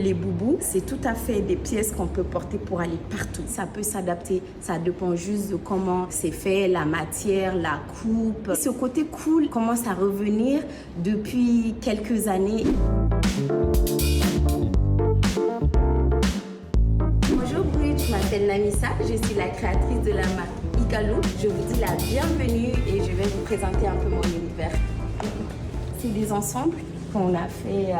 les boubous, c'est tout à fait des pièces qu'on peut porter pour aller partout. Ça peut s'adapter, ça dépend juste de comment c'est fait, la matière, la coupe. Ce côté cool commence à revenir depuis quelques années. Bonjour Bridge, je m'appelle Namissa, je suis la créatrice de la marque Ika-Look. Je vous dis la bienvenue et je vais vous présenter un peu mon univers. C'est des ensembles qu'on a fait,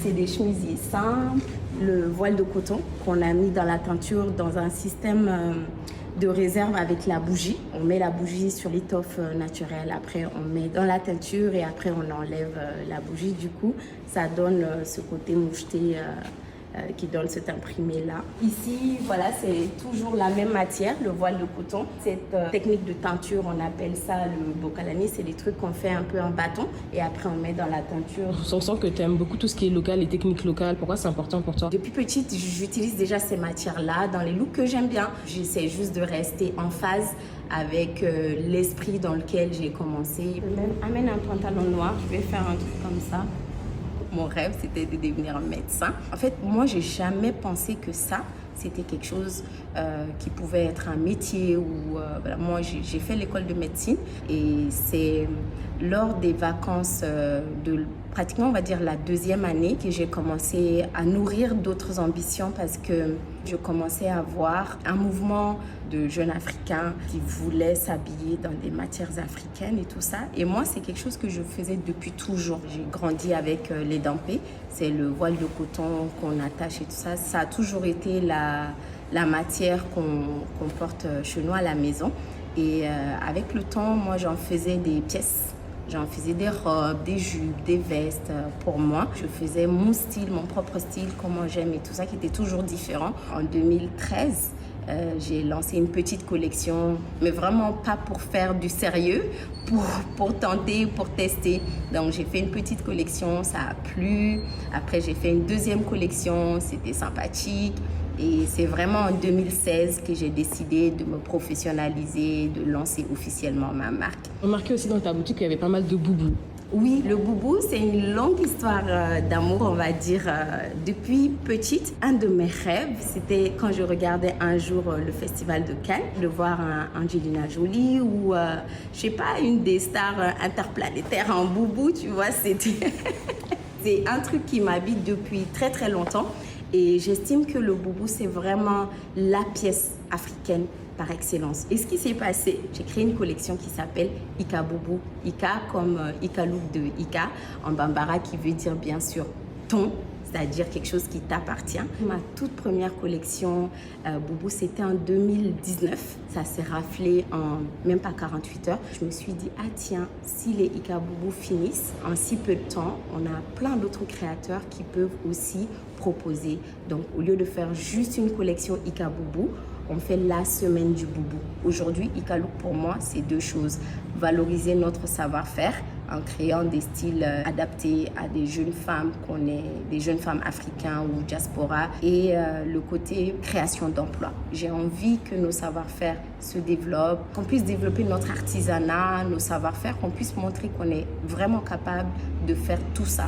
c'est des chemisiers simples, le voile de coton qu'on a mis dans la teinture dans un système de réserve avec la bougie. On met la bougie sur l'étoffe naturelle, après on met dans la teinture et après on enlève la bougie. Du coup, ça donne ce côté moucheté qui donne cet imprimé-là. Ici, voilà, c'est toujours la même matière, le voile de coton. Cette technique de teinture, on appelle ça le bocalani. C'est des trucs qu'on fait un peu en bâton et après on met dans la teinture. On sent que tu aimes beaucoup tout ce qui est local, les techniques locales. Pourquoi c'est important pour toi? Depuis petite, j'utilise déjà ces matières-là dans les looks que j'aime bien. J'essaie juste de rester en phase avec l'esprit dans lequel j'ai commencé. Amène un pantalon noir, je vais faire un truc comme ça. Mon rêve, c'était de devenir médecin. En fait, moi, j'ai jamais pensé que ça, c'était quelque chose qui pouvait être un métier. Voilà. Moi, j'ai fait l'école de médecine et c'est lors des vacances de pratiquement, on va dire, la deuxième année que j'ai commencé à nourrir d'autres ambitions parce que je commençais à voir un mouvement de jeunes Africains qui voulaient s'habiller dans des matières africaines et tout ça. Et moi, c'est quelque chose que je faisais depuis toujours. J'ai grandi avec les dampés, c'est le voile de coton qu'on attache et tout ça. Ça a toujours été la matière qu'on porte chez nous à la maison. Et avec le temps, moi, j'en faisais des pièces. J'en faisais des robes, des jupes, des vestes pour moi. Je faisais mon style, mon propre style, comment j'aime et tout ça qui était toujours différent. En 2013, j'ai lancé une petite collection, mais vraiment pas pour faire du sérieux, pour tenter, pour tester. Donc j'ai fait une petite collection, ça a plu. Après j'ai fait une deuxième collection, c'était sympathique. Et c'est vraiment en 2016 que j'ai décidé de me professionnaliser, de lancer officiellement ma marque. On remarquait aussi dans ta boutique qu'il y avait pas mal de boubous. Oui, le boubou, c'est une longue histoire d'amour, on va dire. Depuis petite, un de mes rêves, c'était quand je regardais un jour le festival de Cannes, de voir Angelina Jolie ou, je sais pas, une des stars interplanétaires en boubou, tu vois, c'était... C'est un truc qui m'habite depuis très très longtemps. Et j'estime que le boubou, c'est vraiment la pièce africaine par excellence. Et ce qui s'est passé, j'ai créé une collection qui s'appelle Ika Boubou. Ika comme Ika Look de Ika, en bambara qui veut dire bien sûr ton, c'est-à-dire quelque chose qui t'appartient. Ma toute première collection Boubou, c'était en 2019. Ça s'est raflé en même pas 48 heures. Je me suis dit, ah tiens, si les Ika Boubou finissent en si peu de temps, on a plein d'autres créateurs qui peuvent aussi proposer. Donc, au lieu de faire juste une collection Ika Boubou, on fait la semaine du boubou. Aujourd'hui, Ika Look pour moi, c'est deux choses. Valoriser notre savoir-faire en créant des styles adaptés à des jeunes femmes des jeunes femmes africains ou diaspora et le côté création d'emplois. J'ai envie que nos savoir-faire se développent, qu'on puisse développer notre artisanat, nos savoir-faire, qu'on puisse montrer qu'on est vraiment capable de faire tout ça.